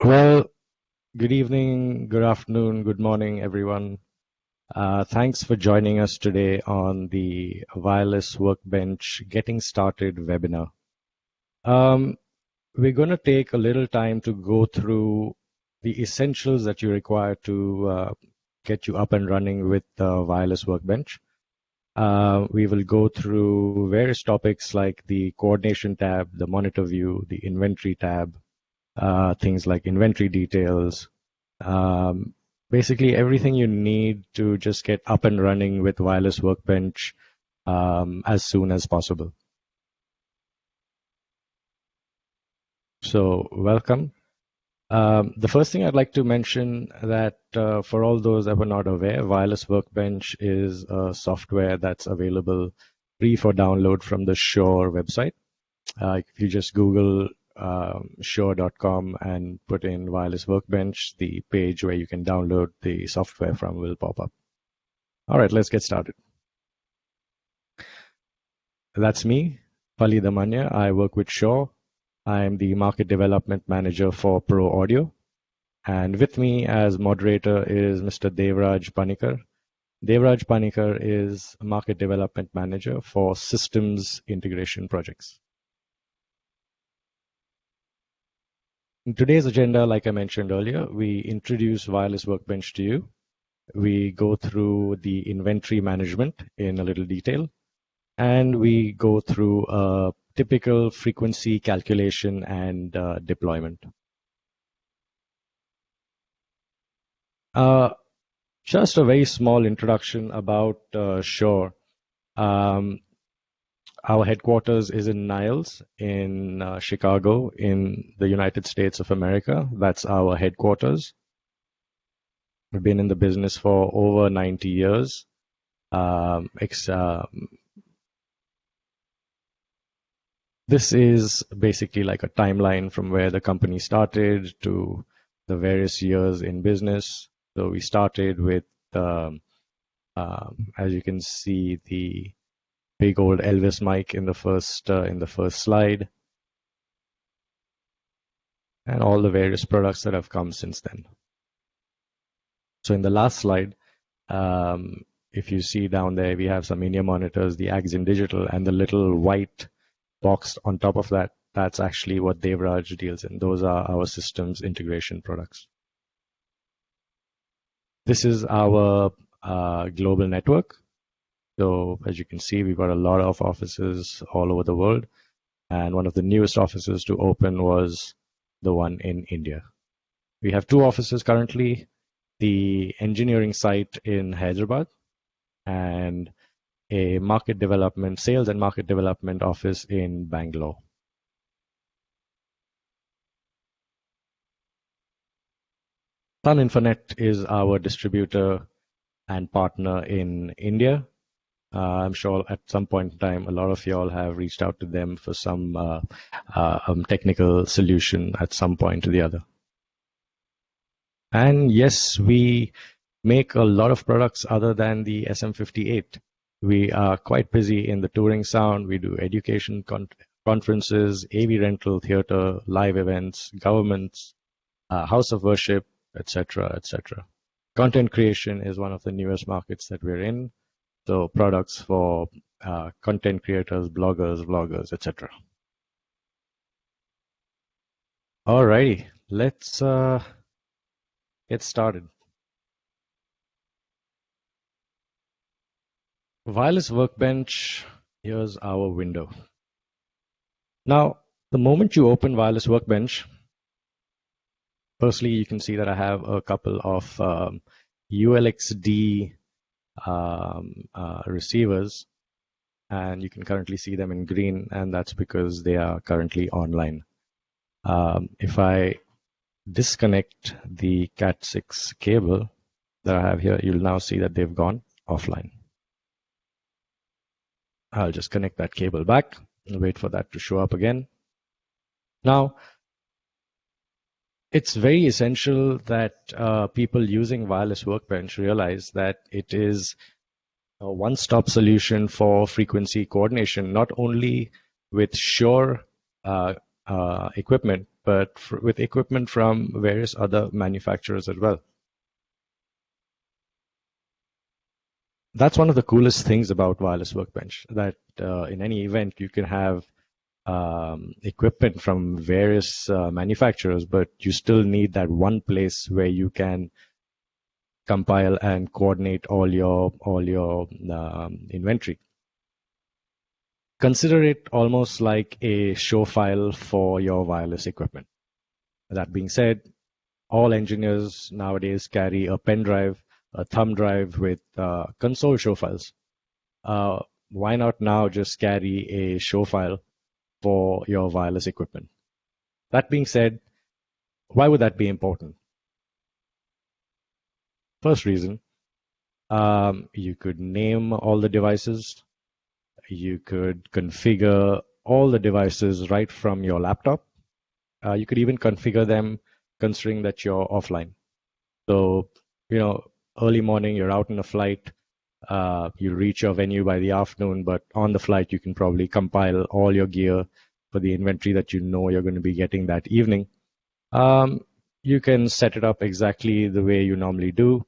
Well, good evening, good afternoon, good morning, everyone. Thanks for joining us today on the Wireless Workbench Getting Started webinar. We're going to take a little time to go through the essentials that you require to get you up and running with the Wireless Workbench. We will go through various topics like the coordination tab, the monitor view, the inventory tab, things like inventory details, basically everything you need to just get up and running with Wireless Workbench as soon as possible. So welcome. The first thing I'd like to mention that for all those that were not aware, Wireless Workbench is a software that's available free for download from the Shure website. If you just Google Shure.com and put in Wireless Workbench, the page where you can download the software from will pop up. All right, let's get started. That's me, Pali Damanya. I work with Shure. I'm the Market Development Manager for Pro Audio. And with me as moderator is Mr. Devraj Panikar. Devraj Panikar is Market Development Manager for Systems Integration Projects. In today's agenda, like I mentioned earlier, we introduce Wireless Workbench to you. We go through the inventory management in a little detail, and we go through a typical frequency calculation and deployment. Just a very small introduction about Shure. Our headquarters is in Niles in Chicago in the United States of America. That's our headquarters. We've been in the business for over 90 years. This is basically like a timeline from where the company started to the various years in business. So we started with, as you can see, the big old Elvis mic in the first slide, and all the various products that have come since then. So in the last slide, if you see down there, we have some in-ear monitors, the Axiom Digital, and the little white box on top of that, that's actually what Devraj deals in. Those are our systems integration products. This is our global network. So as you can see, we've got a lot of offices all over the world. And one of the newest offices to open was the one in India. We have two offices currently, the engineering site in Hyderabad and a market development, sales and market development office in Bangalore. Sun Infonet is our distributor and partner in India. I'm sure at some point in time, a lot of y'all have reached out to them for some technical solution at some point or the other. And yes, we make a lot of products other than the SM58. We are quite busy in the touring sound. We do education conferences, AV rental, theater, live events, governments, house of worship, etc., etc. Content creation is one of the newest markets that we're in. So products for content creators, bloggers, vloggers, etc. Alrighty, let's get started. Wireless Workbench, here's our window. Now, the moment you open Wireless Workbench, firstly, you can see that I have a couple of ULXD receivers, and you can currently see them in green, and that's because they are currently online. If I disconnect the Cat6 cable that I have here, you'll now see that they've gone offline. I'll just connect that cable back and wait for that to show up again. Now, it's very essential that people using Wireless Workbench realize that it is a one-stop solution for frequency coordination, not only with Shure equipment, but with equipment from various other manufacturers as well. That's one of the coolest things about Wireless Workbench, that in any event you can have equipment from various manufacturers, but you still need that one place where you can compile and coordinate all your inventory. Consider it almost like a show file for your wireless equipment. That being said, all engineers nowadays carry a pen drive, a thumb drive with console show files. Why not now just carry a show file for your wireless equipment? That being said, why would that be important? First reason, you could name all the devices. You could configure all the devices right from your laptop. You could even configure them considering that you're offline. So, early morning, you're out on a flight, you reach your venue by the afternoon, but on the flight, you can probably compile all your gear for the inventory that you know you're going to be getting that evening. You can set it up exactly the way you normally do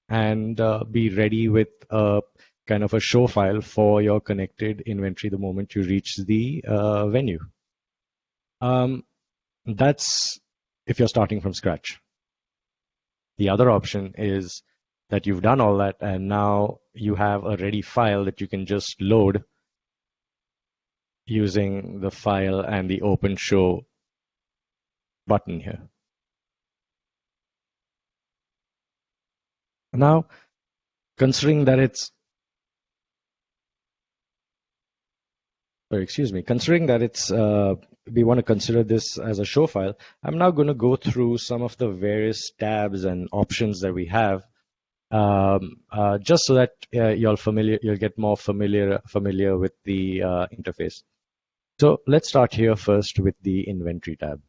and be ready with a kind of a show file for your connected inventory the moment you reach the venue. That's if you're starting from scratch. The other option is that you've done all that and now you have a ready file that you can just load using the file and the open show button here. Now, considering that it's we want to consider this as a show file, I'm now going to go through some of the various tabs and options that we have, just so that you'll get more familiar with the interface. So let's start here first with the inventory tab.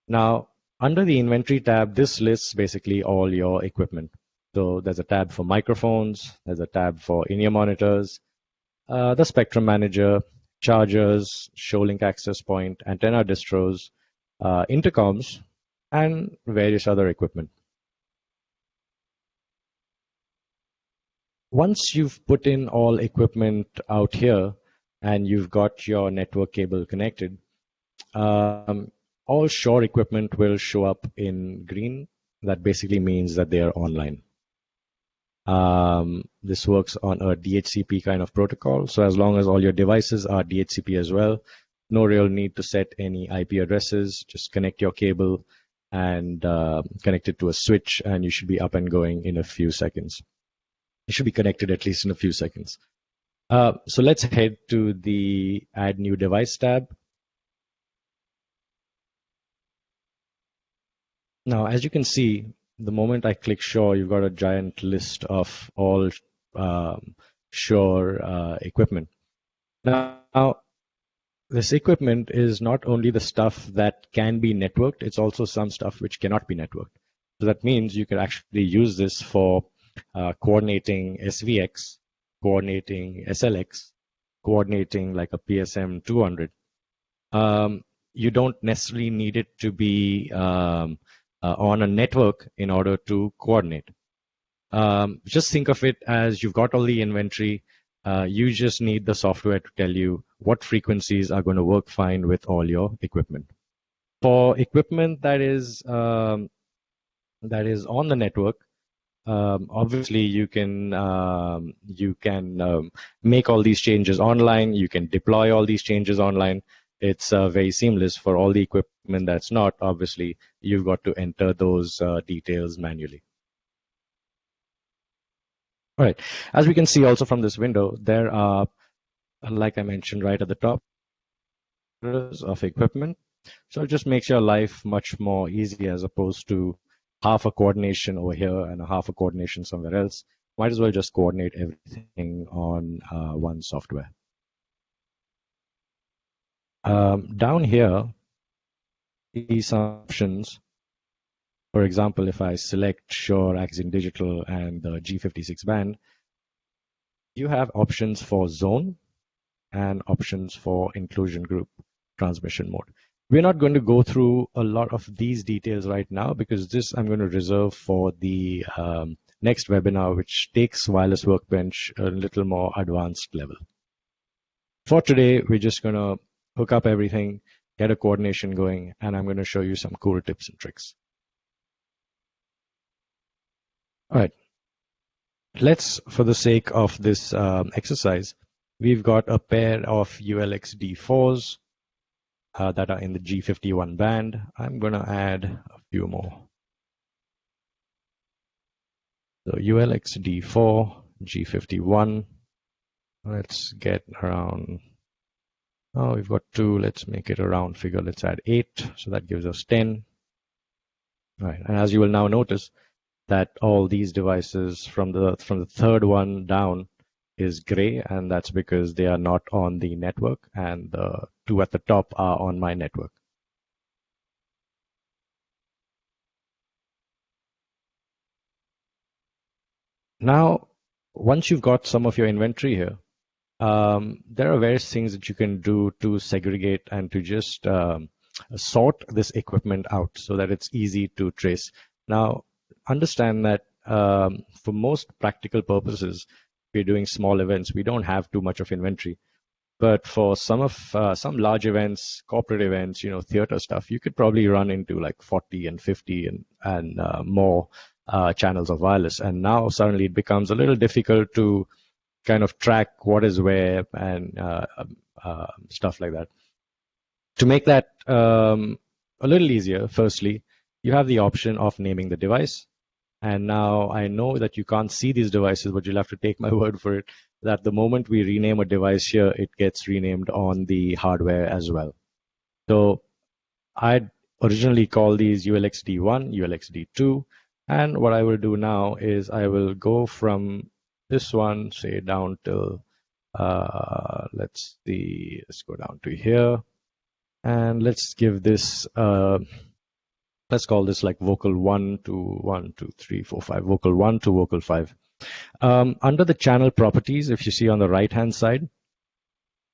Now, under the inventory tab, this lists basically all your equipment. So there's a tab for microphones, there's a tab for in-ear monitors, the spectrum manager, chargers, ShowLink access point, antenna distros, intercoms, and various other equipment. Once you've put in all equipment out here and you've got your network cable connected, all Shure equipment will show up in green. That basically means that they are online. This works on a DHCP kind of protocol. So as long as all your devices are DHCP as well, no real need to set any IP addresses. Just connect your cable and connect it to a switch, and you should be up and going in a few seconds. You should be connected at least in a few seconds. So let's head to the Add New Device tab. Now, as you can see, the moment I click Shure, you've got a giant list of all Shure equipment. Now, this equipment is not only the stuff that can be networked, it's also some stuff which cannot be networked. So that means you can actually use this for coordinating SVX, coordinating SLX, coordinating like a PSM 200. You don't necessarily need it to be on a network in order to coordinate. Just think of it as you've got all the inventory. You just need the software to tell you what frequencies are going to work fine with all your equipment. For equipment that is on the network, obviously you can make all these changes online. You can deploy all these changes online. It's very seamless. For all the equipment that's not, obviously you've got to enter those details manually. All right, as we can see also from this window, there are, like I mentioned right at the top, of equipment. So it just makes your life much more easy as opposed to half a coordination over here and a half a coordination somewhere else. Might as well just coordinate everything on one software. Down here, these some options. For example, if I select Shure Axon Digital and the G56 band, you have options for zone and options for inclusion group transmission mode. We're not going to go through a lot of these details right now because this I'm going to reserve for the next webinar, which takes Wireless Workbench a little more advanced level. For today, we're just going to hook up everything, get a coordination going, and I'm going to show you some cool tips and tricks. All right. Let's, for the sake of this exercise, we've got a pair of ULXD4s that are in the G51 band. I'm going to add a few more. So ULXD4, G51. Let's get around, oh, we've got 2. Let's make it a round figure. Let's add 8. So that gives us 10. All right. And as you will now notice that all these devices from the third one down is gray, and that's because they are not on the network, and the 2 at the top are on my network. Now, once you've got some of your inventory here, there are various things that you can do to segregate and to just sort this equipment out so that it's easy to trace. Now, understand that for most practical purposes, we're doing small events. We don't have too much of inventory. But for some large events, corporate events, theater stuff, you could probably run into like 40 and 50 and more channels of wireless. And now suddenly it becomes a little difficult to kind of track what is where and stuff like that. To make that a little easier, firstly, you have the option of naming the device. And now I know that you can't see these devices, but you'll have to take my word for it that the moment we rename a device here, it gets renamed on the hardware as well. So I'd originally call these ULXD1, ULXD2. And what I will do now is I will go from this one, say down till, let's see, let's go down to here. And let's give this, let's call this like vocal 1 to 1, 2, 3, 4, 5, vocal 1 to vocal 5. Under the channel properties, if you see on the right-hand side,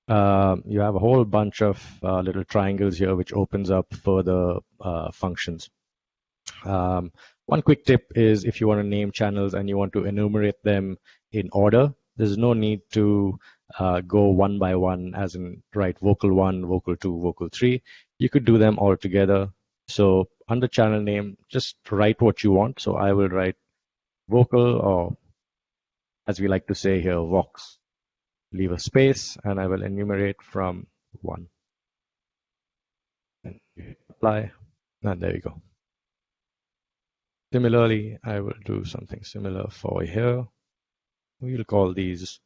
you have a whole bunch of little triangles here, which opens up further functions. One quick tip is if you want to name channels and you want to enumerate them in order, there's no need to go one by one, as in write vocal 1, vocal 2, vocal 3. You could do them all together. So under channel name, just write what you want. So I will write vocal, or as we like to say here, vox. Leave a space, and I will enumerate from 1. And apply, and there you go. Similarly, I will do something similar for here. We'll call these,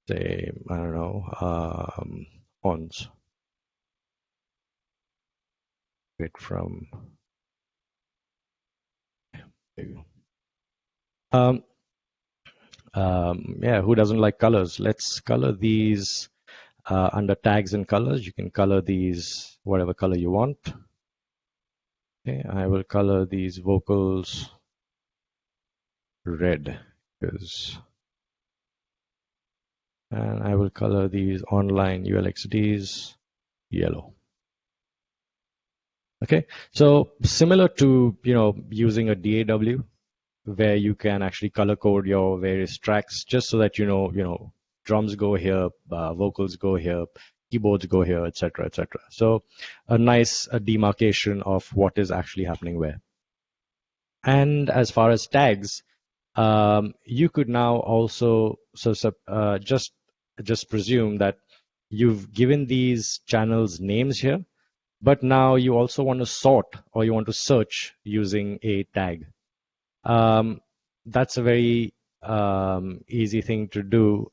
say, I don't know, ons. It from, there you go. Yeah, who doesn't like colors? Let's color these under tags and colors. You can color these whatever color you want. Okay, I will color these vocals red, and I will color these online ULXDs yellow. Okay, so similar to using a DAW, where you can actually color code your various tracks, just so that drums go here, vocals go here, keyboards go here, etc., etc. So a nice demarcation of what is actually happening where. And as far as tags, you could now also just presume that you've given these channels names here, but now you also want to sort or you want to search using a tag. That's a very easy thing to do.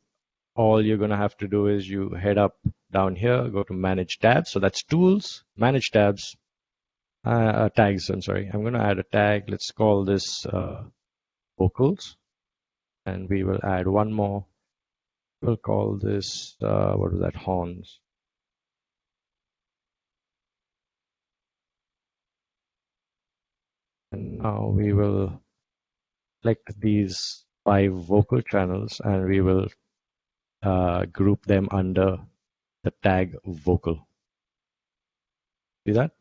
All you're going to have to do is you head up down here, go to Manage Tabs. So that's Tools, Manage Tabs, Tags. I'm sorry. I'm going to add a tag. Let's call this Vocals. And we will add one more. We'll call this, what was that, Horns. And now we will select these 5 vocal channels and we will group them under the tag vocal. See that?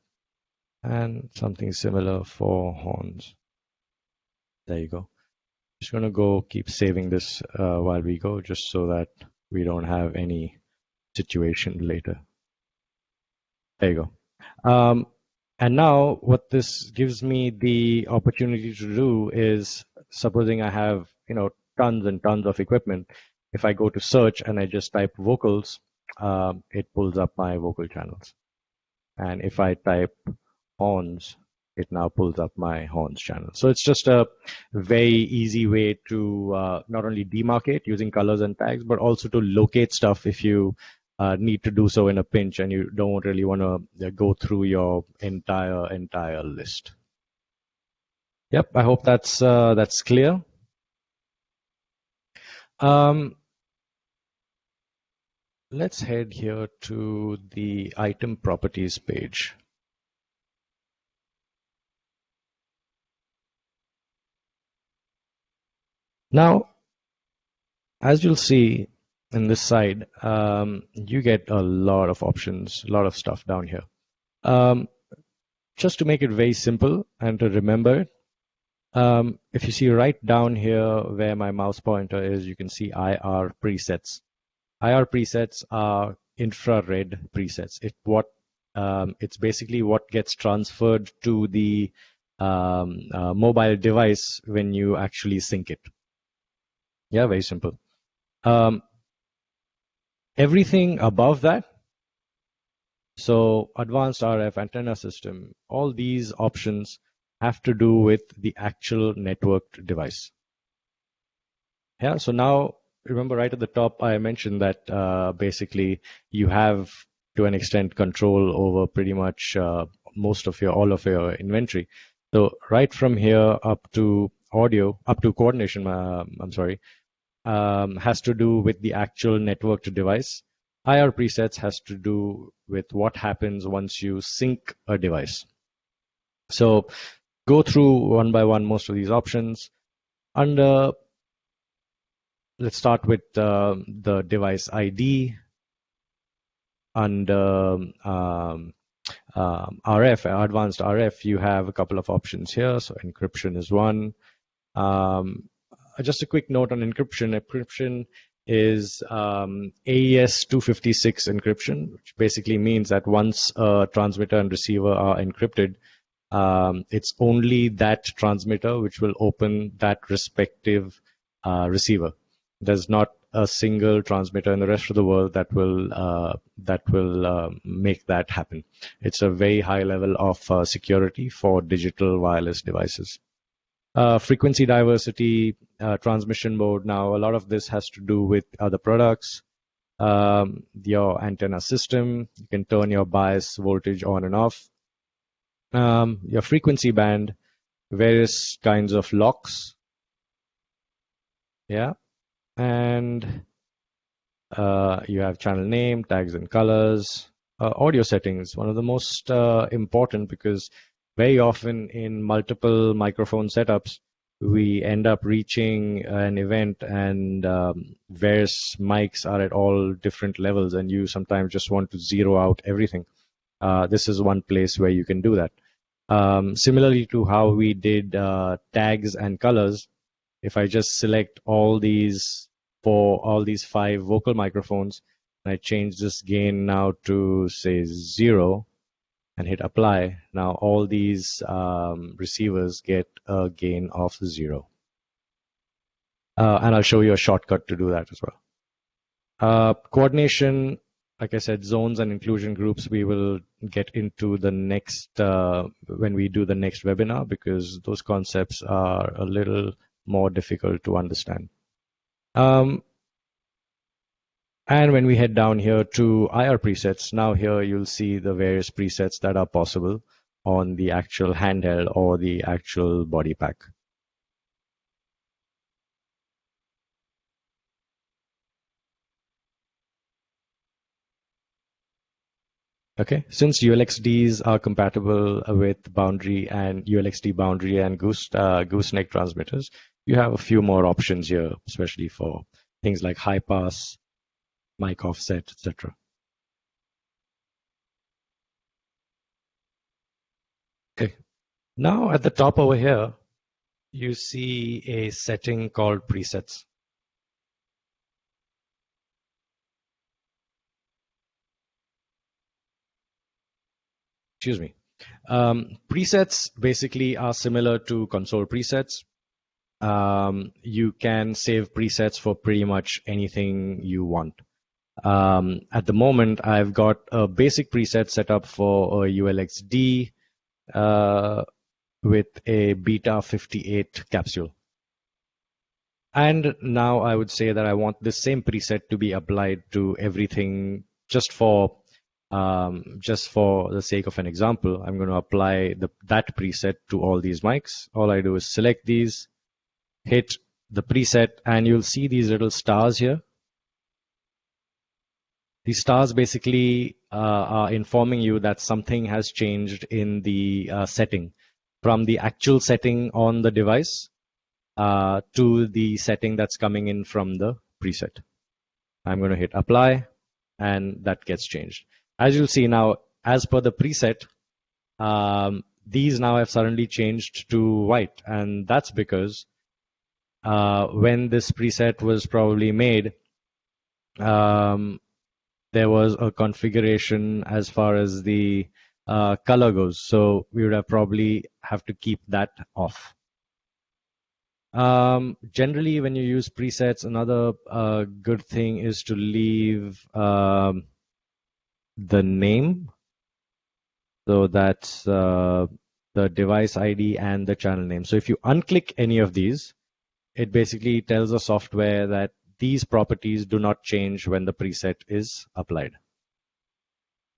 And something similar for horns. There you go. Just going to go keep saving this while we go, just so that we don't have any situation later. There you go. And now what this gives me the opportunity to do is, supposing I have, tons and tons of equipment. If I go to search and I just type vocals, it pulls up my vocal channels. And if I type horns, it now pulls up my horns channel. So it's just a very easy way to not only demarcate using colors and tags, but also to locate stuff if you need to do so in a pinch and you don't really want to go through your entire list. Yep, I hope that's clear. Let's head here to the item properties page. Now, as you'll see in this side, you get a lot of options, a lot of stuff down here. Just to make it very simple and to remember it, if you see right down here where my mouse pointer is, you can see IR presets. IR presets are infrared presets. It's basically what gets transferred to the mobile device when you actually sync it. Yeah, very simple. Everything above that, so advanced RF antenna system, all these options have to do with the actual networked device. Yeah, so now remember right at the top, I mentioned that basically you have to an extent control over pretty much all of your inventory. So right from here up to audio, up to coordination, has to do with the actual networked device. IR presets has to do with what happens once you sync a device. So go through one by one most of these options. Let's start with the device ID. Under RF, advanced RF, you have a couple of options here. So encryption is one. Just a quick note on encryption. Encryption is AES 256 encryption, which basically means that once a transmitter and receiver are encrypted, it's only that transmitter which will open that respective receiver. There's not a single transmitter in the rest of the world that will make that happen. It's a very high level of security for digital wireless devices. Frequency diversity, transmission mode. Now, a lot of this has to do with other products. Your antenna system, you can turn your bias voltage on and off. Your frequency band, various kinds of locks. Yeah. And you have channel name, tags and colors. Audio settings, one of the most important, because very often in multiple microphone setups, we end up reaching an event and various mics are at all different levels and you sometimes just want to zero out everything. This is one place where you can do that. Similarly to how we did tags and colors, if I just select all these 5 vocal microphones, and I change this gain now to say 0, and hit apply, now all these receivers get a gain of 0. And I'll show you a shortcut to do that as well. Coordination, like I said, zones and inclusion groups, we will get into the next, when we do the next webinar, because those concepts are a little more difficult to understand. And when we head down here to IR presets, now here you'll see the various presets that are possible on the actual handheld or the actual body pack. Okay, since ULXDs are compatible with boundary and ULXD boundary and gooseneck transmitters, you have a few more options here, especially for things like high pass, mic offset, etc. Okay. Now at the top over here, you see a setting called presets. Excuse me. Presets basically are similar to console presets. You can save presets for pretty much anything you want. At the moment, I've got a basic preset set up for a ULXD with a beta 58 capsule. And now I would say that I want this same preset to be applied to everything just for the sake of an example. I'm going to apply that preset to all these mics. All I do is select these, hit the preset, and you'll see these little stars here. These stars basically are informing you that something has changed in the setting from the actual setting on the device to the setting that's coming in from the preset. I'm going to hit apply, and that gets changed. As you'll see now, as per the preset, these now have suddenly changed to white, and that's because when this preset was probably made, there was a configuration as far as the color goes, so we would have probably have to keep that off. Generally, when you use presets, another good thing is to leave the name. So that's the device ID and the channel name. So if you unclick any of these, it basically tells the software that these properties do not change when the preset is applied.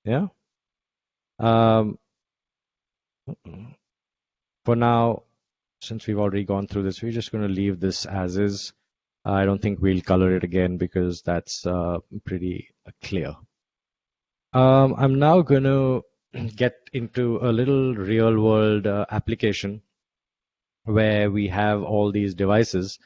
Yeah. For now, since we've already gone through this, we're just going to leave this as is. I don't think we'll color it again because that's pretty clear. I'm now going to get into a little real world application where we have all these devices,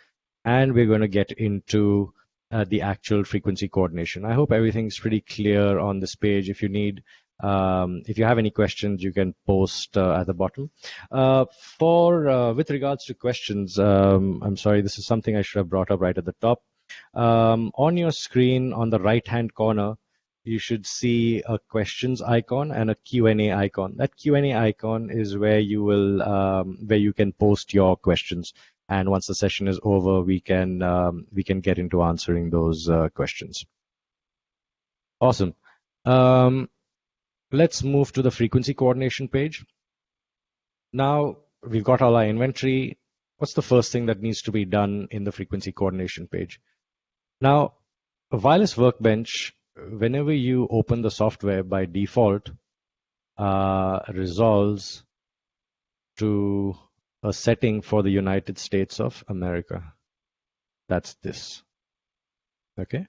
and we're going to get into the actual frequency coordination. I hope everything's pretty clear on this page. If you have any questions, you can post at the bottom. With regards to questions, I'm sorry, this is something I should have brought up right at the top. On your screen, on the right-hand corner, you should see a questions icon and a Q&A icon. That Q&A icon is where where you can post your questions. And once the session is over, we can get into answering those questions. Awesome. Let's move to the frequency coordination page. Now we've got all our inventory. What's the first thing that needs to be done in the frequency coordination page? Now, a wireless workbench, whenever you open the software by default, resolves to a setting for the United States of America. That's this. Okay.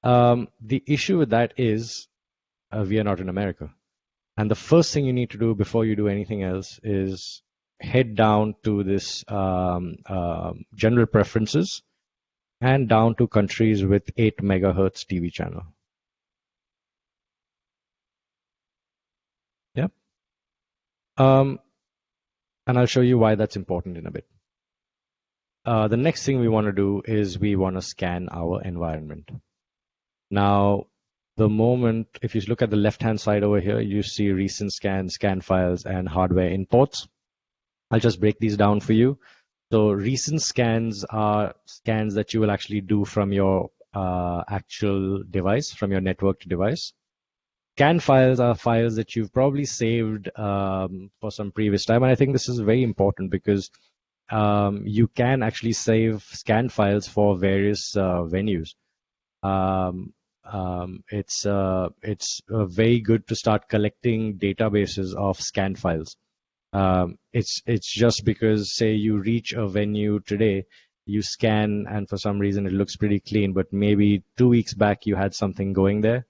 The issue with that is we are not in America. And the first thing you need to do before you do anything else is head down to this general preferences and down to countries with 8 megahertz TV channel. Yeah. And I'll show you why that's important in a bit. The next thing we want to do is we want to scan our environment. Now, the moment, if you look at the left-hand side over here, you see recent scans, scan files, and hardware imports. I'll just break these down for you. So recent scans are scans that you will actually do from your actual device, from your networked device. Scan files are files that you've probably saved for some previous time. And I think this is very important because you can actually save scan files for various venues. It's very good to start collecting databases of scan files. It's just because, say, you reach a venue today, you scan, and for some reason it looks pretty clean, but maybe 2 weeks back you had something going there,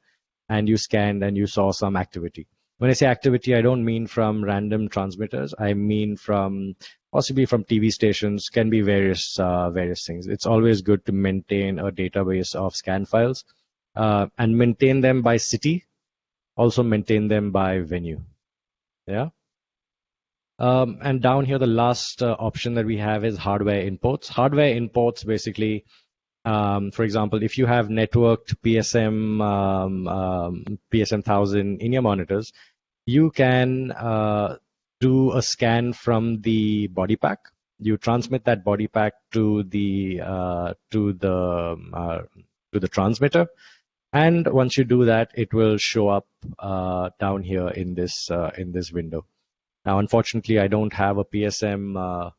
and you scanned and you saw some activity. When I say activity, I don't mean from random transmitters. I mean possibly from TV stations, can be various things. It's always good to maintain a database of scan files and maintain them by city, also maintain them by venue. Yeah. And down here, the last option that we have is hardware imports. Hardware imports basically, for example, if you have networked PSM 1000 in your monitors, you can do a scan from the body pack. You transmit that body pack to the transmitter, and once you do that, it will show up down here in this window. Now, unfortunately, I don't have a PSM.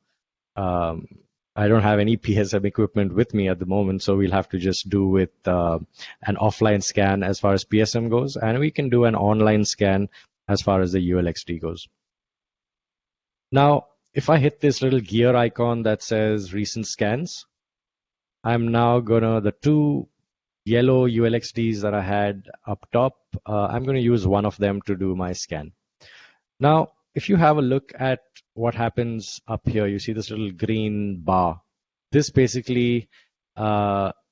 I don't have any PSM equipment with me at the moment, so we'll have to just do with an offline scan as far as PSM goes, and we can do an online scan as far as the ULXD goes. Now, if I hit this little gear icon that says recent scans, I'm now the two yellow ULXDs that I had up top, I'm going to use one of them to do my scan. Now, if you have a look at what happens up here, you see this little green bar. This basically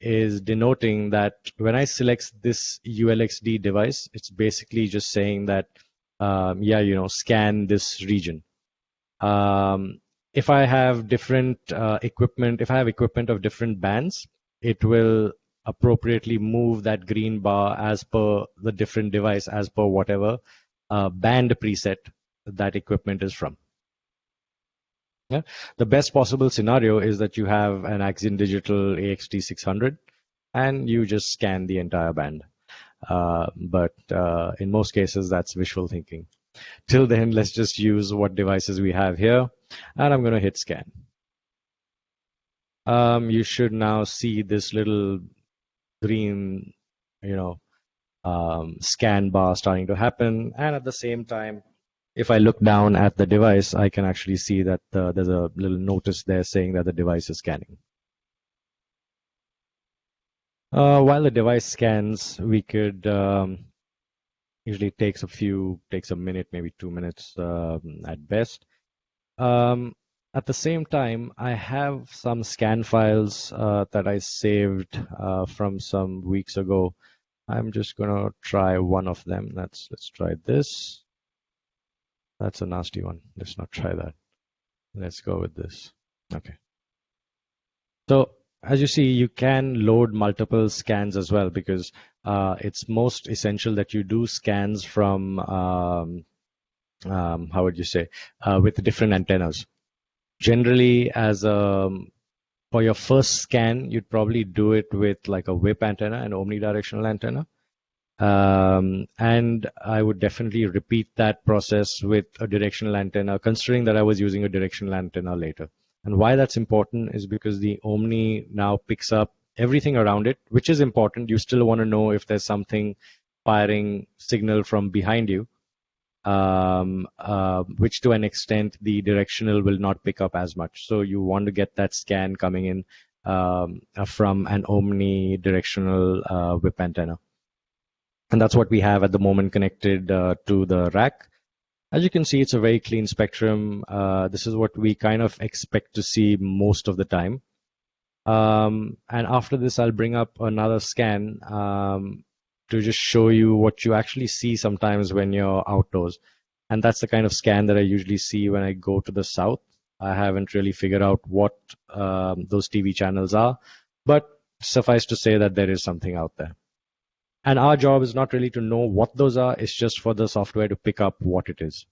is denoting that when I select this ULXD device, it's basically just saying that, scan this region. If I have different equipment, if I have equipment of different bands, it will appropriately move that green bar as per the different device, as per whatever band preset that equipment is from. Yeah. The best possible scenario is that you have an Axiom Digital AXT 600 and you just scan the entire band. But in most cases, that's wishful thinking. Till then, let's just use what devices we have here, and I'm going to hit scan. You should now see this little green, scan bar starting to happen, and at the same time, if I look down at the device, I can actually see that there's a little notice there saying that the device is scanning. While the device scans, we could usually takes a minute, maybe 2 minutes at best. At the same time, I have some scan files that I saved from some weeks ago. I'm just gonna try one of them. Let's try this. That's a nasty one. Let's not try that. Let's go with this. Okay. So as you see, you can load multiple scans as well, because it's most essential that you do scans from, how would you say, with different antennas. Generally, for your first scan, you'd probably do it with like a whip antenna, an omnidirectional antenna. And I would definitely repeat that process with a directional antenna, considering that I was using a directional antenna later. And why that's important is because the Omni now picks up everything around it, which is important. You still want to know if there's something firing signal from behind you, which to an extent the directional will not pick up as much. So you want to get that scan coming in from an Omni directional whip antenna. And that's what we have at the moment connected to the rack. As you can see, it's a very clean spectrum. This is what we kind of expect to see most of the time. And after this, I'll bring up another scan to just show you what you actually see sometimes when you're outdoors. And that's the kind of scan that I usually see when I go to the south. I haven't really figured out what those TV channels are, but suffice to say that there is something out there. And our job is not really to know what those are, it's just for the software to pick up what it is.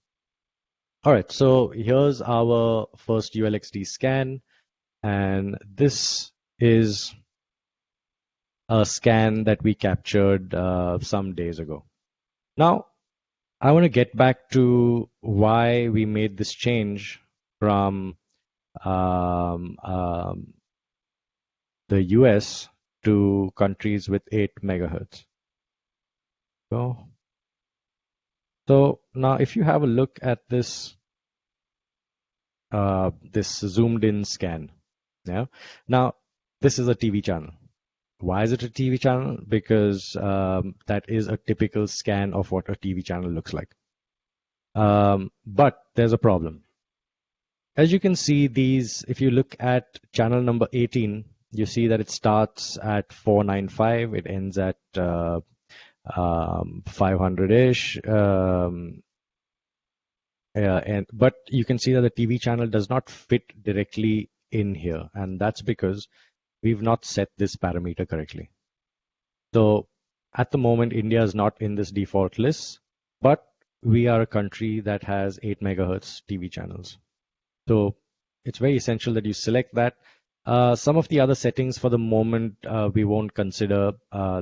All right, so here's our first ULXD scan, and this is a scan that we captured some days ago. Now, I want to get back to why we made this change from the US to countries with 8 megahertz. So now if you have a look at this this zoomed in scan, yeah. Now this is a TV channel. Why is it a TV channel? Because that is a typical scan of what a TV channel looks like. But there's a problem. As you can see, if you look at channel number 18, you see that it starts at 495, it ends at 500-ish, But you can see that the TV channel does not fit directly in here, and that's because we've not set this parameter correctly. So at the moment, India is not in this default list, but we are a country that has 8 megahertz TV channels. So it's very essential that you select that. Some of the other settings for the moment we won't consider.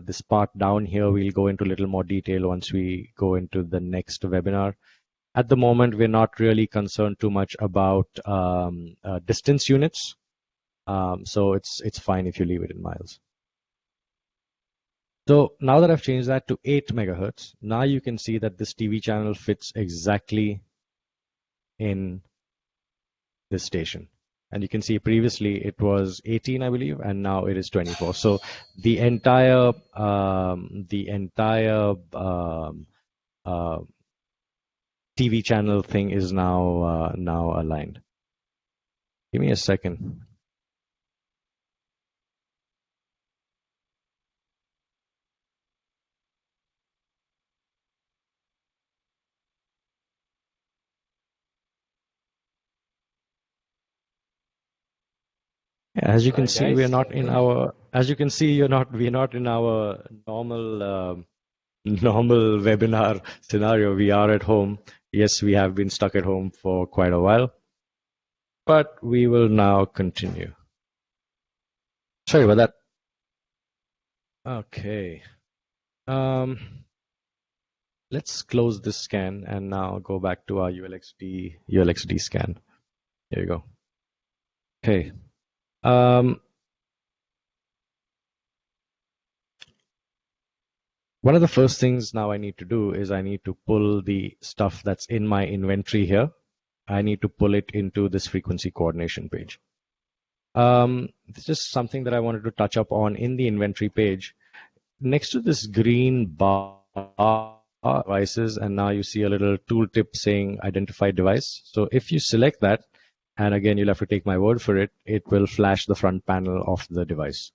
This part down here we'll go into a little more detail once we go into the next webinar. At the moment, we're not really concerned too much about distance units. So it's fine if you leave it in miles. So now that I've changed that to 8 megahertz, now you can see that this TV channel fits exactly in this station. And you can see previously it was 18, I believe, and now it is 24. So the entire TV channel thing is now aligned. Give me a second. As you can see, we're not in our. As you can see, we're not in our normal webinar scenario. We are at home. Yes, we have been stuck at home for quite a while, but we will now continue. Sorry about that. Okay. Let's close this scan and now go back to our ULXD scan. Here you go. Okay. One of the first things now I need to do is I need to pull the stuff that's in my inventory here. I need to pull it into this frequency coordination page. It's just something that I wanted to touch up on in the inventory page. Next to this green bar devices, and now you see a little tooltip saying identify device. So if you select that, and again, you'll have to take my word for it, it will flash the front panel of the device.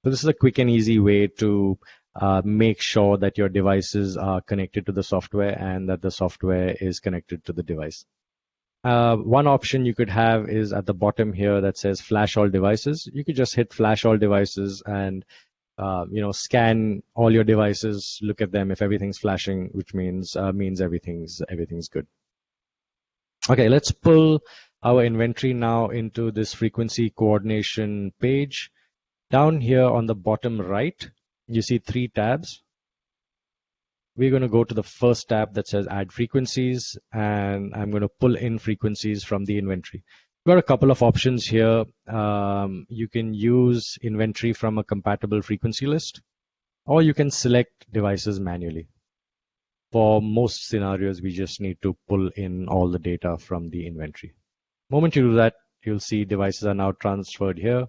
So this is a quick and easy way to make sure that your devices are connected to the software and that the software is connected to the device. One option you could have is at the bottom here that says flash all devices. You could just hit flash all devices and scan all your devices, look at them. If everything's flashing, which means everything's good. Okay, let's pull our inventory now into this frequency coordination page. Down here on the bottom right, you see 3 tabs. We're going to go to the first tab that says add frequencies, and I'm going to pull in frequencies from the inventory. We've got a couple of options here. You can use inventory from a compatible frequency list, or you can select devices manually. For most scenarios, we just need to pull in all the data from the inventory. The moment you do that, you'll see devices are now transferred here,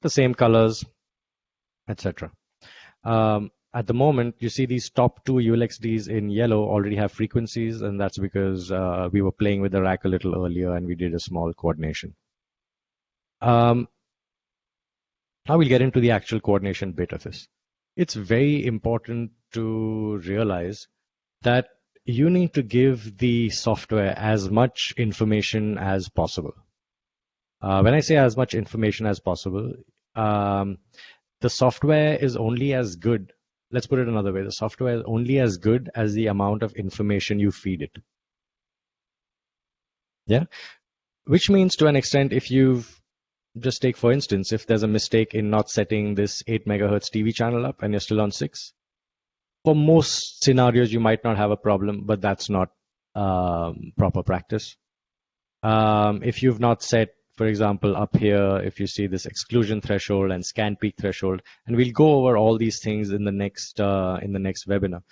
the same colors, etc. At the moment, you see these top 2 ULXDs in yellow already have frequencies, and that's because we were playing with the rack a little earlier and we did a small coordination. Now we'll get into the actual coordination bit of this. It's very important to realize that you need to give the software as much information as possible. When I say as much information as possible, the software is only as good. Let's put it another way. The software is only as good as the amount of information you feed it. Yeah. Which means to an extent, if you've just take, for instance, if there's a mistake in not setting this 8 megahertz TV channel up and you're still on 6, for most scenarios, you might not have a problem, but that's not proper practice. If you've not set, for example, up here, if you see this exclusion threshold and scan peak threshold, and we'll go over all these things in the next webinar.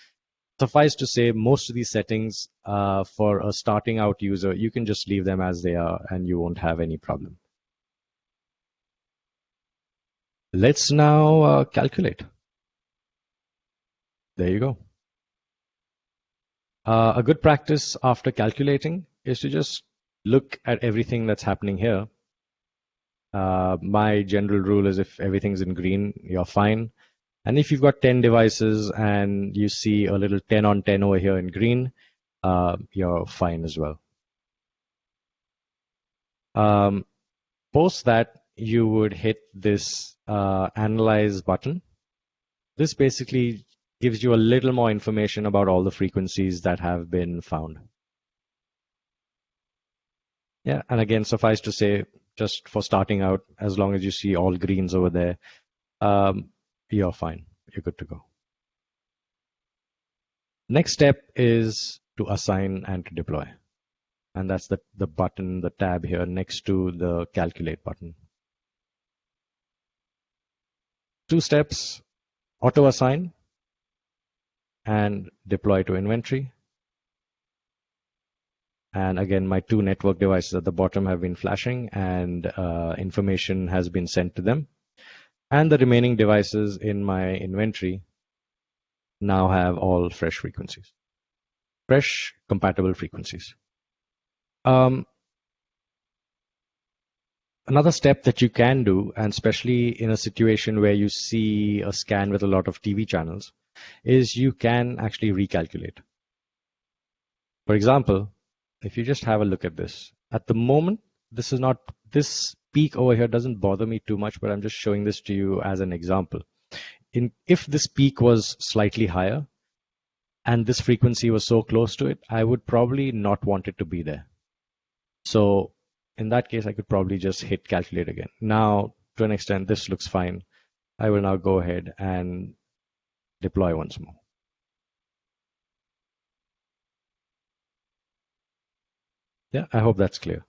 Suffice to say, most of these settings for a starting out user, you can just leave them as they are and you won't have any problem. Let's now calculate. There you go. A good practice after calculating is to just look at everything that's happening here. My general rule is if everything's in green, you're fine. And if you've got 10 devices and you see a little 10 on 10 over here in green, you're fine as well. Post that, you would hit this analyze button. This basically gives you a little more information about all the frequencies that have been found. Yeah, and again, suffice to say, just for starting out, as long as you see all greens over there, you're fine. You're good to go. Next step is to assign and to deploy. And that's the button, the tab here next to the calculate button. 2 steps, auto assign and deploy to inventory. And again, my 2 network devices at the bottom have been flashing and information has been sent to them. And the remaining devices in my inventory now have all fresh frequencies, fresh compatible frequencies. Another step that you can do, and especially in a situation where you see a scan with a lot of TV channels, is you can actually recalculate. For example, if you just have a look at this, at the moment, this peak over here doesn't bother me too much, but I'm just showing this to you as an example. If this peak was slightly higher and this frequency was so close to it, I would probably not want it to be there. So in that case, I could probably just hit calculate again. Now, to an extent, this looks fine. I will now go ahead and deploy once more. Yeah, I hope that's clear.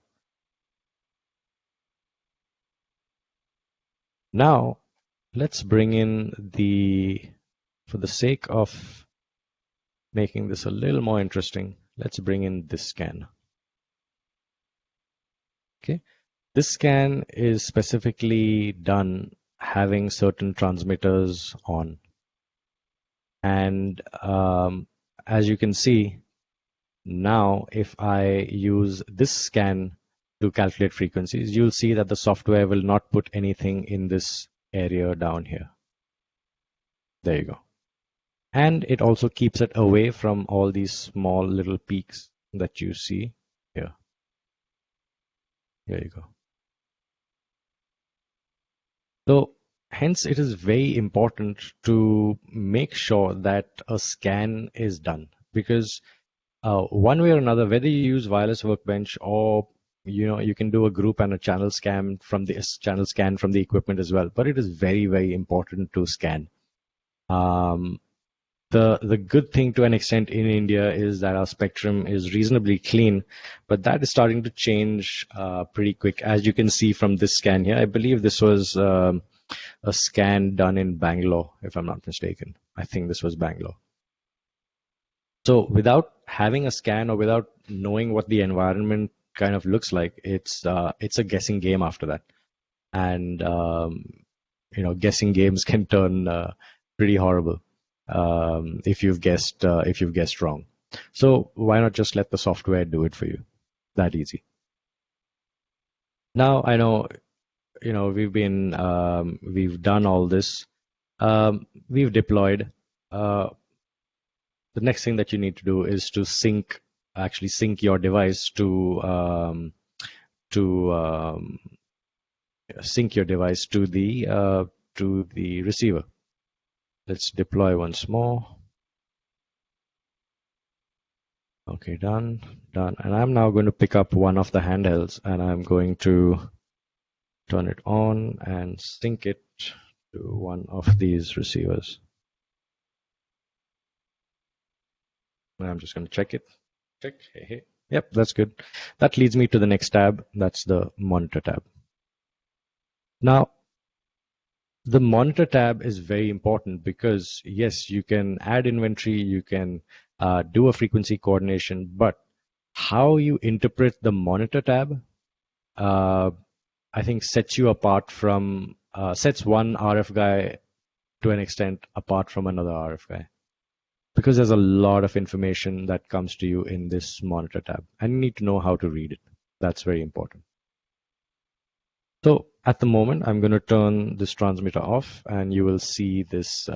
Now, let's bring in for the sake of making this a little more interesting, let's bring in this scan. Okay, this scan is specifically done having certain transmitters on. And as you can see, now if I use this scan to calculate frequencies, you'll see that the software will not put anything in this area down here. There you go. And it also keeps it away from all these small little peaks that you see here. There you go. So hence it is very important to make sure that a scan is done, because one way or another, whether you use Wireless Workbench or you can do a group and a channel scan from the equipment as well, but it is very, very important to scan. The good thing to an extent in India is that our spectrum is reasonably clean, but that is starting to change pretty quick. As you can see from this scan here, I believe this was a scan done in Bangalore, if I'm not mistaken. I think this was Bangalore. So without having a scan or without knowing what the environment kind of looks like, it's a guessing game after that. And guessing games can turn pretty horrible if you've guessed wrong. So why not just let the software do it for you? That easy. Now I know we've done all this. We've deployed. The next thing that you need to do is to sync your device to the receiver. Let's deploy once more. Okay, done. And I'm now going to pick up one of the handhelds and I'm going to turn it on and sync it to one of these receivers. And I'm just going to check it. Check. Hey. Yep, that's good. That leads me to the next tab. That's the monitor tab. Now, the monitor tab is very important because, yes, you can add inventory, you can do a frequency coordination, but how you interpret the monitor tab, I think sets one RF guy to an extent apart from another RF guy. Because there's a lot of information that comes to you in this monitor tab, and you need to know how to read it. That's very important. So at the moment, I'm going to turn this transmitter off, and you will see this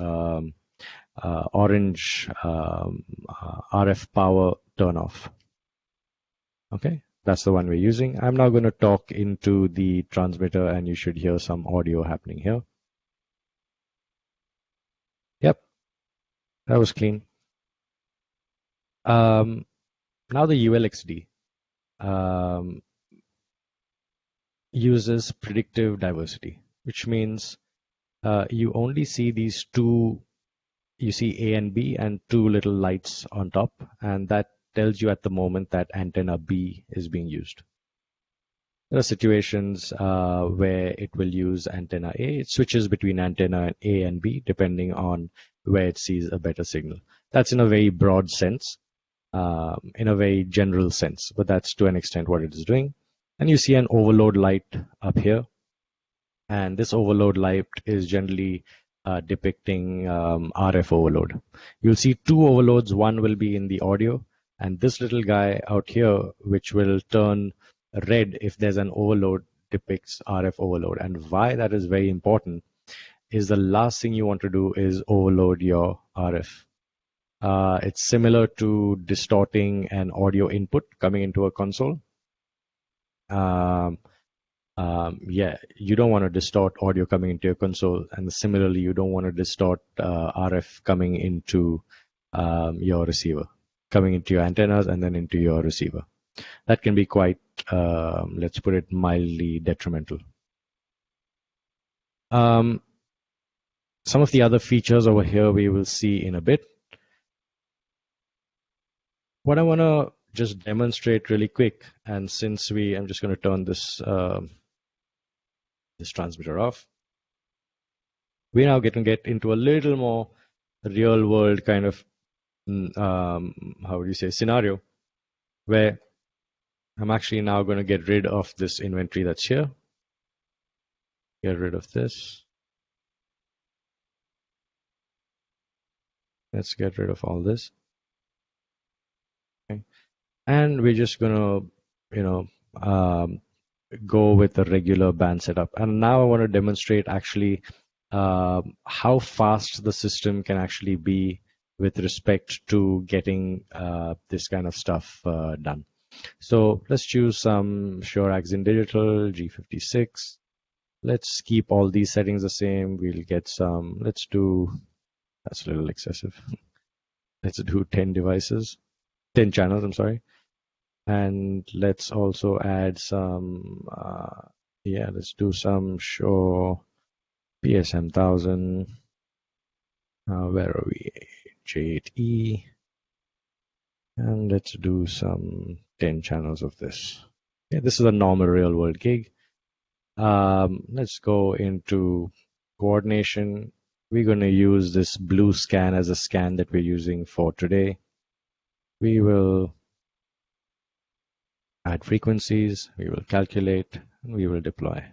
orange RF power turn off. Okay, That's the one we're using. I'm now going to talk into the transmitter and you should hear some audio happening here. Yep, that was clean. Now the ULXD uses predictive diversity, which means you only see these two, you see A and B and two little lights on top, and that tells you at the moment that antenna B is being used. There are situations where it will use antenna A. It switches between antenna A and B depending on where it sees a better signal. That's in a very broad sense, in a very general sense, but that's to an extent what it is doing. And you see an overload light up here. And this overload light is generally depicting RF overload. You'll see two overloads. One will be in the audio, and this little guy out here, which will turn red if there's an overload, depicts RF overload. And why that is very important is the last thing you want to do is overload your RF. It's similar to distorting an audio input coming into a console. Yeah, you don't want to distort audio coming into your console, and similarly, you don't want to distort RF coming into your receiver, coming into your antennas and then into your receiver. That can be quite, let's put it mildly detrimental. Some of the other features over here we will see in a bit. What I want to just demonstrate really quick, and since I'm just going to turn this this transmitter off. We're now going to get into a little more real world kind of, how would you say, scenario where I'm actually now going to get rid of this inventory that's here. Get rid of this. Let's get rid of all this. Okay. And we're just going to, go with a regular band setup. And now I want to demonstrate actually how fast the system can actually be with respect to getting this kind of stuff done. So let's choose some Shure Axon Digital G56. Let's keep all these settings the same. We'll get some, let's do, that's a little excessive. Let's do 10 devices, 10 channels, I'm sorry. And let's also add some, yeah, let's do some Shure PSM 1000. Where are we? J8E. And let's do some 10 channels of this. Okay, this is a normal real world gig. Let's go into coordination. We're going to use this blue scan as a scan that we're using for today. We will add frequencies, we will calculate, and we will deploy.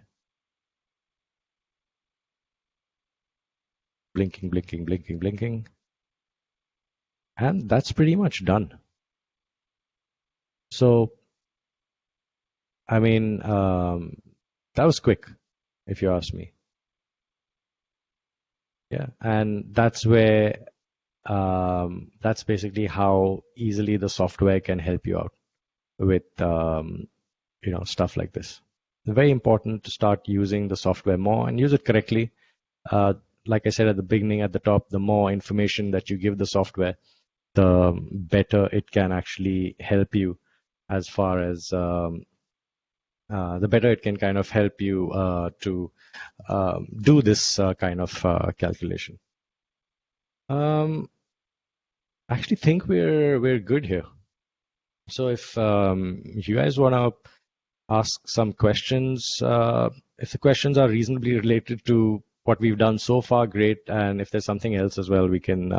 Blinking, blinking, blinking, blinking. And that's pretty much done. So, I mean, that was quick, if you ask me. Yeah, and that's where, that's basically how easily the software can help you out with, stuff like this. It's very important to start using the software more and use it correctly. Like I said at the beginning, at the top, the more information that you give the software, the better it can actually help you as far as the better it can kind of help you to do this kind of calculation. I actually think we're good here. So if you guys want to ask some questions, if the questions are reasonably related to what we've done so far, great. And if there's something else as well, we can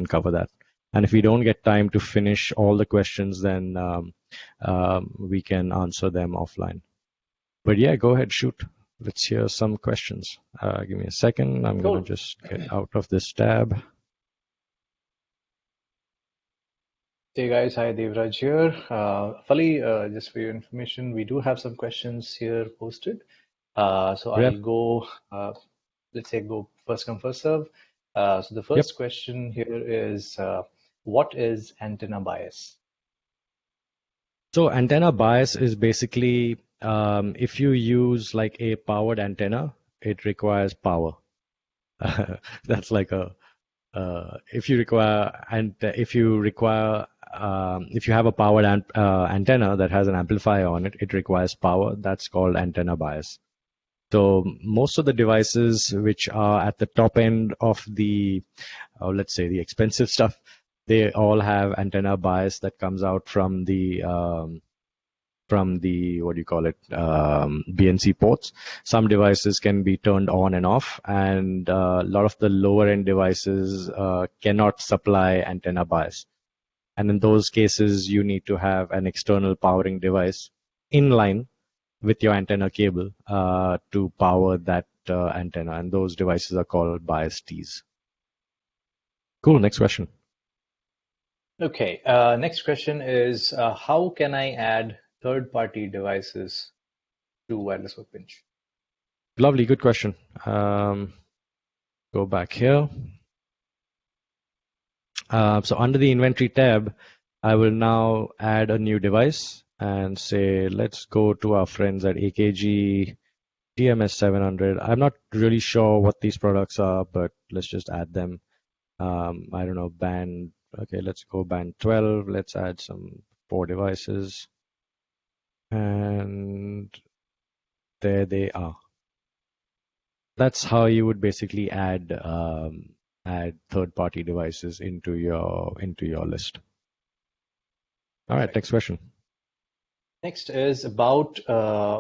cover that. And if we don't get time to finish all the questions, then we can answer them offline. But yeah, go ahead, shoot. Let's hear some questions. Give me a second. I'm going to just get out of this tab. Hey guys, hi Devraj here. Fali, just for your information, we do have some questions here posted. So I'll go, let's say go first come, first serve. So the first question here is, what is antenna bias? So antenna bias is basically if you use like a powered antenna, it requires power. That's like a if you require if you have a powered antenna that has an amplifier on it, it requires power. That's called antenna bias. So most of the devices which are at the top end of the, let's say the expensive stuff, they all have antenna bias that comes out from the what do you call it BNC ports. Some devices can be turned on and off, and a lot of the lower end devices cannot supply antenna bias. And in those cases, you need to have an external powering device in line with your antenna cable to power that antenna, and those devices are called bias Ts. Cool. Next question. Okay, next question is how can I add third-party devices to Wireless Workbench? Lovely, good question. Go back here. So under the inventory tab, I will now add a new device and say, let's go to our friends at AKG TMS 700. I'm not really sure what these products are, but let's just add them. I don't know, band. Okay, let's go band 12. Let's add some 4 devices. And there they are. That's how you would basically add third-party devices into your list. All right, next question. Next is about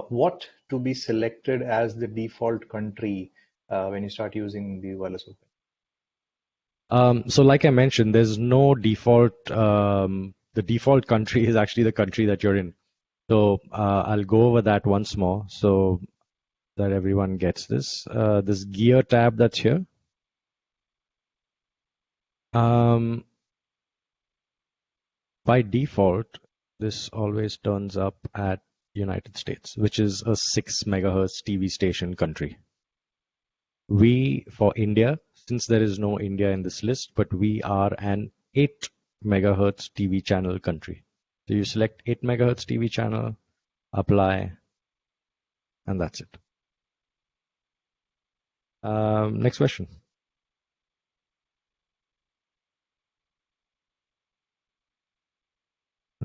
what to be selected as the default country when you start using the Wireless Workbench. So like I mentioned, there's no default. The default country is actually the country that you're in. So I'll go over that once more so that everyone gets this. This gear tab that's here. By default, this always turns up at United States, which is a 6 megahertz TV station country. We, for India, since there is no India in this list, but we are an 8 megahertz TV channel country. So you select 8 megahertz TV channel, apply, and that's it. Next question.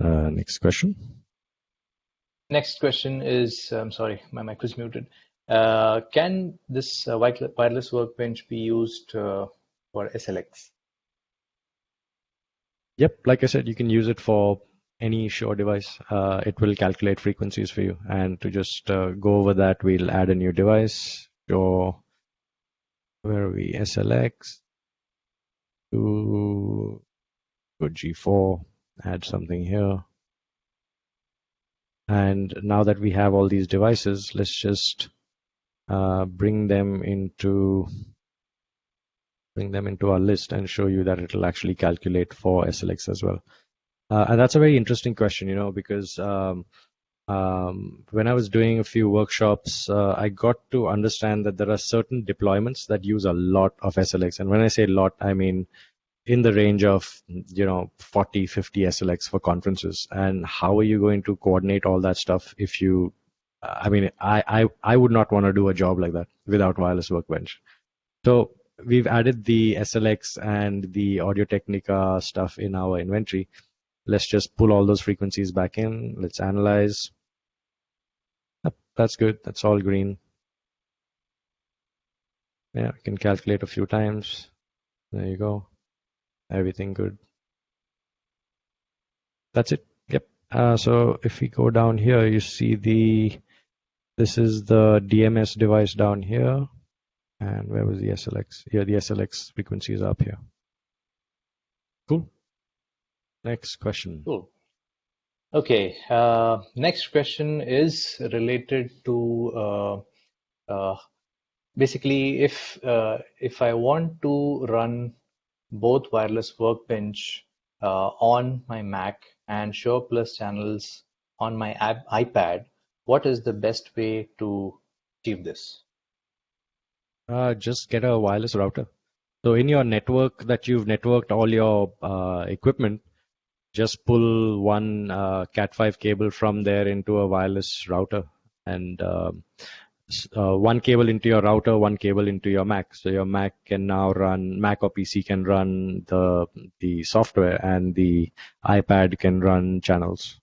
Next question. Next question is, I'm sorry, my mic was muted. Can this Wireless Workbench be used for SLX? Yep, like I said, you can use it for any Shure device. It will calculate frequencies for you. And to just go over that, we'll add a new device. Shure, where are we? SLX to go G4, add something here. And now that we have all these devices, let's just bring them into our list and show you that it'll actually calculate for SLX as well. And that's a very interesting question, because when I was doing a few workshops, I got to understand that there are certain deployments that use a lot of SLX. And when I say lot, I mean in the range of 40, 50 SLX for conferences. And how are you going to coordinate all that stuff if you I would not want to do a job like that without Wireless Workbench. So we've added the SLX and the Audio Technica stuff in our inventory. Let's just pull all those frequencies back in. Let's analyze. Yep, that's good. That's all green. Yeah, we can calculate a few times. There you go. Everything good. That's it. Yep. So if we go down here, you see this is the DMS device down here. And where was the SLX? Here, the SLX frequency is up here. Cool. Next question. Cool. Okay. Next question is related to basically if I want to run both Wireless Workbench on my Mac and Shure Plus channels on my iPad, what is the best way to achieve this? Just get a wireless router. So in your network that you've networked all your equipment, just pull one Cat5 cable from there into a wireless router, and one cable into your router, one cable into your Mac. So your Mac can now run, Mac or PC can run the software, and the iPad can run channels.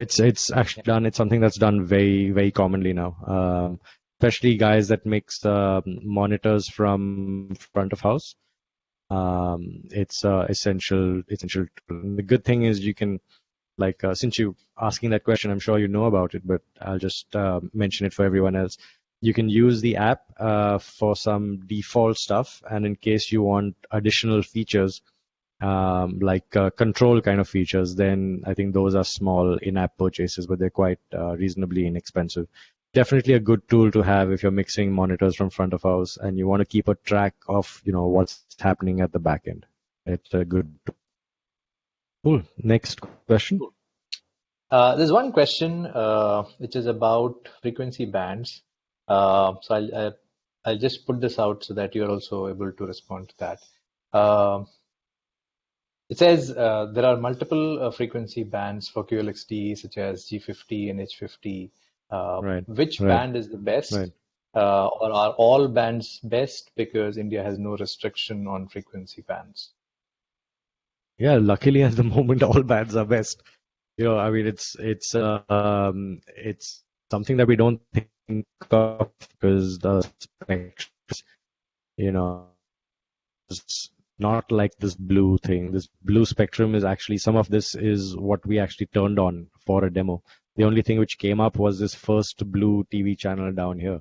It's actually done. It's something that's done very, very commonly now, especially guys that makes monitors from front of house. It's essential. Essential. The good thing is you can, like, since you asking that question, I'm sure you know about it, but I'll just mention it for everyone else. You can use the app for some default stuff, and in case you want additional features, like control kind of features, then I think those are small in-app purchases, but they're quite reasonably inexpensive. Definitely a good tool to have if you're mixing monitors from front of house and you want to keep a track of, what's happening at the back end. It's a good tool. Cool. Next question. There's one question which is about frequency bands. So I'll just put this out so that you're also able to respond to that. It says there are multiple frequency bands for QLXD, such as G50 and H50. Right. Which Right. band is the best? Right. Or are all bands best because India has no restriction on frequency bands? Yeah, luckily at the moment all bands are best. I mean it's something that we don't think of because the spectrum, it's not like this blue thing. This blue spectrum is actually, some of this is what we actually turned on for a demo. The only thing which came up was this first blue TV channel down here.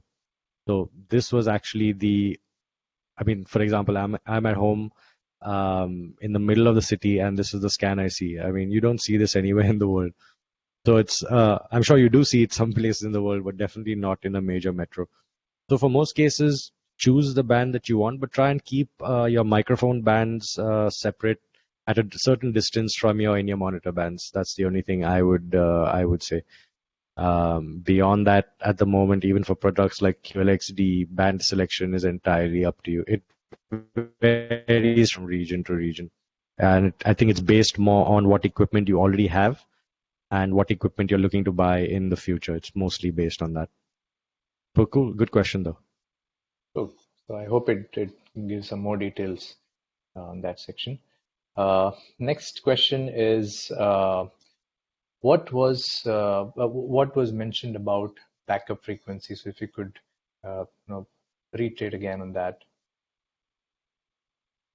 So this was actually for example, I'm at home in the middle of the city, and this is the scan I see. I mean, you don't see this anywhere in the world. So I'm sure you do see it some places in the world, but definitely not in a major metro. So for most cases, choose the band that you want, but try and keep your microphone bands separate at a certain distance from your in-ear monitor bands. That's the only thing I would say. Beyond that, at the moment, even for products like QLXD, band selection is entirely up to you. It varies from region to region, and I think it's based more on what equipment you already have and what equipment you're looking to buy in the future. It's mostly based on that. So cool, good question though. Cool. So I hope it gives some more details on that section. Next question is what was mentioned about backup frequency? So if you could reiterate again on that.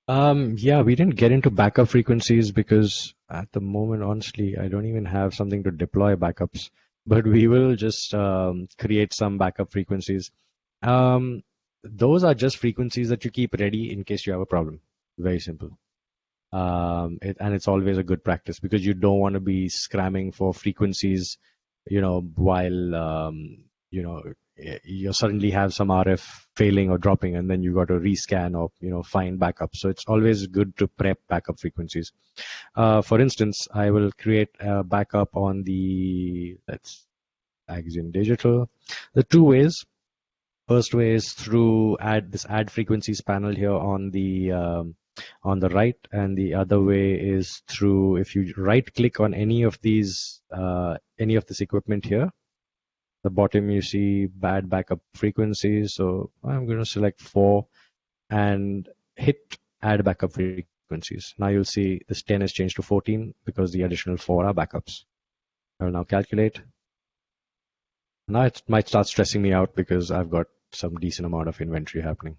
Yeah, we didn't get into backup frequencies because at the moment, honestly, I don't even have something to deploy backups. But we will just create some backup frequencies. Those are just frequencies that you keep ready in case you have a problem. Very simple. And it's always a good practice because you don't want to be scramming for frequencies, while you suddenly have some RF failing or dropping, and then you got to rescan or find backup. So it's always good to prep backup frequencies. For instance, I will create a backup on let's Axion Digital. The two ways. First way is through this add frequencies panel here on the right, and the other way is through, if you right click on any of this equipment here, the bottom you see bad backup frequencies. So I'm going to select 4 and hit add backup frequencies. Now you'll see this 10 has changed to 14 because the additional 4 are backups. I will now calculate. Now it might start stressing me out because I've got some decent amount of inventory happening.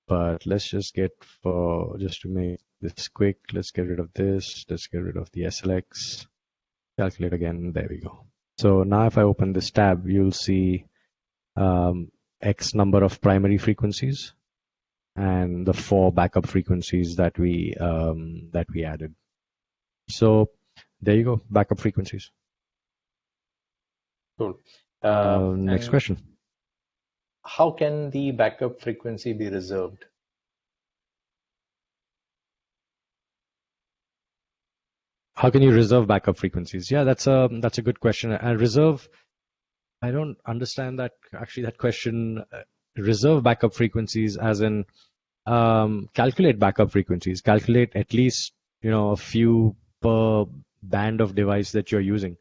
But let's just just to make this quick, let's get rid of this. Let's get rid of the SLX. Calculate again. There we go. So now if I open this tab, you'll see X number of primary frequencies and the 4 backup frequencies that we added. So there you go, backup frequencies. Cool. Next question. How can the backup frequency be reserved? How can you reserve backup frequencies? Yeah, that's a good question. And reserve, I don't understand that question. Reserve backup frequencies as in calculate backup frequencies. Calculate at least a few per band of device that you're using.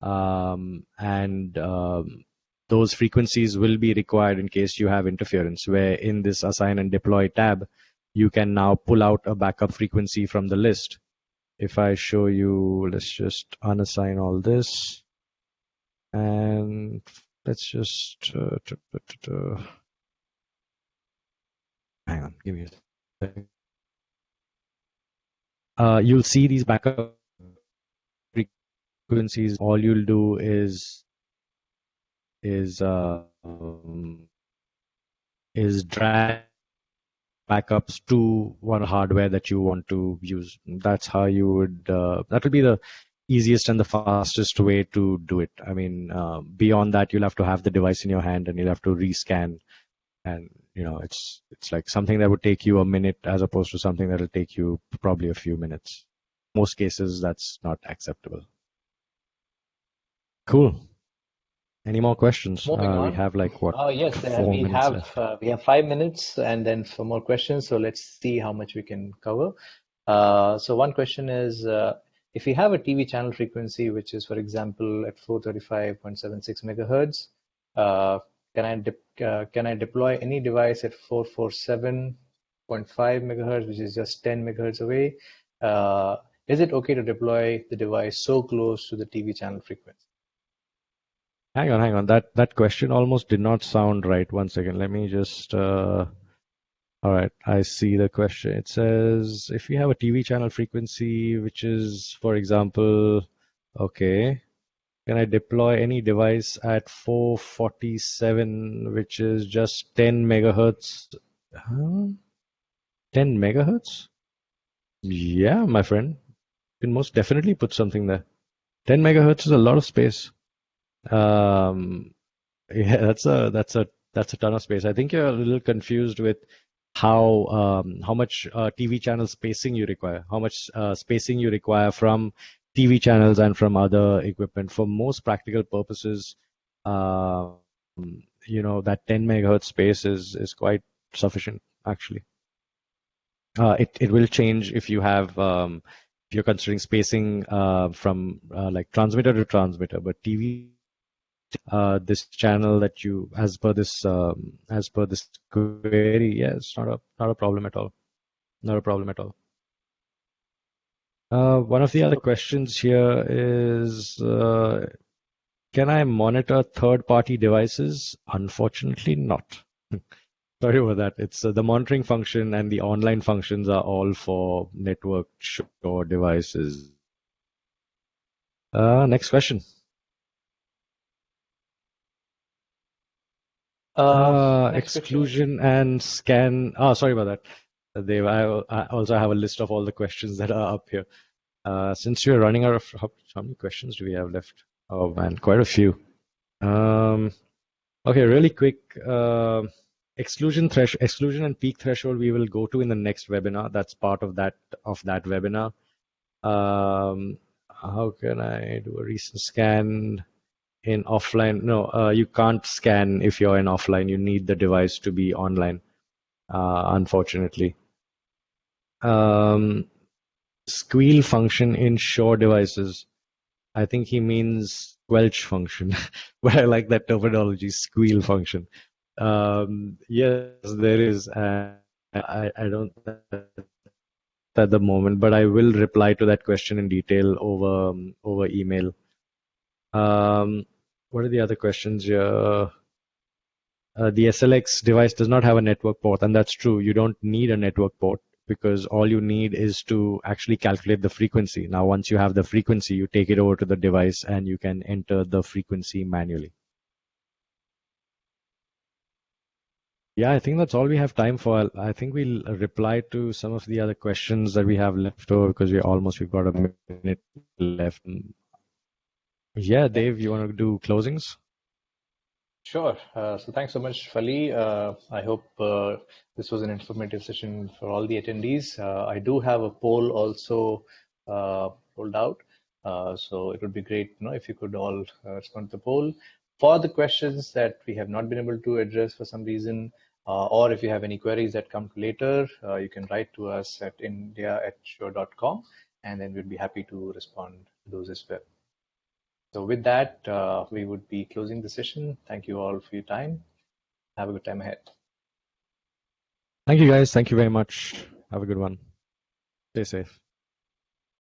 And those frequencies will be required in case you have interference, where in this assign and deploy tab, you can now pull out a backup frequency from the list. If I show you, let's just unassign all this, and let's just hang on, give me a second. You'll see these backup frequencies. All you'll do is drag backups to one hardware that you want to use. That's how you would. That will be the easiest and the fastest way to do it. I mean, beyond that, you'll have to have the device in your hand and you'll have to rescan. And it's like something that would take you a minute as opposed to something that will take you probably a few minutes. Most cases, that's not acceptable. Cool. Any more questions? Moving on. We have like what? Yes, 4 we minutes have left. we have 5 minutes and then 4 more questions. So let's see how much we can cover. So one question is, if you have a TV channel frequency, which is, for example, at 435.76 megahertz, can I deploy any device at 447.5 megahertz, which is just 10 megahertz away? Is it okay to deploy the device so close to the TV channel frequency? Hang on. That question almost did not sound right. One second. Let me just. All right, I see the question. It says if you have a TV channel frequency, which is, for example, okay, can I deploy any device at 447, which is just 10 megahertz? Huh? 10 megahertz? Yeah, my friend. You can most definitely put something there. 10 megahertz is a lot of space. Yeah, that's a ton of space. I think you're a little confused with how much TV channel spacing you require, how much spacing you require from TV channels and from other equipment. For most practical purposes, that 10 megahertz space is quite sufficient actually. It will change if you have if you're considering spacing from like transmitter to transmitter, but TV this channel that you as per this query, yes, not a problem at all. Not a problem at all. One of the other questions here is, can I monitor third-party devices? Unfortunately, not. Sorry about that. It's the monitoring function and the online functions are all for network Shure devices. Next question. Exclusion and scan. Oh, sorry about that, Dave. I also have a list of all the questions that are up here. Since we're running out of how many questions do we have left? Oh man, quite a few. Okay, really quick. Exclusion and peak threshold we will go to in the next webinar. That's part of that webinar. How can I do a recent scan in offline? No, you can't scan if you're in offline. You need the device to be online, unfortunately. Squeal function in Shure devices. I think he means squelch function, but I like that terminology, squeal function. Yes, there is. I don't at the moment, but I will reply to that question in detail over email. What are the other questions here? The SLX device does not have a network port, and that's true. You don't need a network port because all you need is to actually calculate the frequency. Now, once you have the frequency, you take it over to the device and you can enter the frequency manually. Yeah, I think that's all we have time for. I think we'll reply to some of the other questions that we have left over because we've got a minute left. Yeah, Dave, you want to do closings? Sure. So thanks so much, Fali. I hope this was an informative session for all the attendees. I do have a poll also rolled out. So it would be great, if you could all respond to the poll. For the questions that we have not been able to address for some reason, Or if you have any queries that come later, you can write to us at india@shure.com, and then we'd be happy to respond to those as well. So with that, we would be closing the session. Thank you all for your time. Have a good time ahead. Thank you, guys. Thank you very much. Have a good one. Stay safe.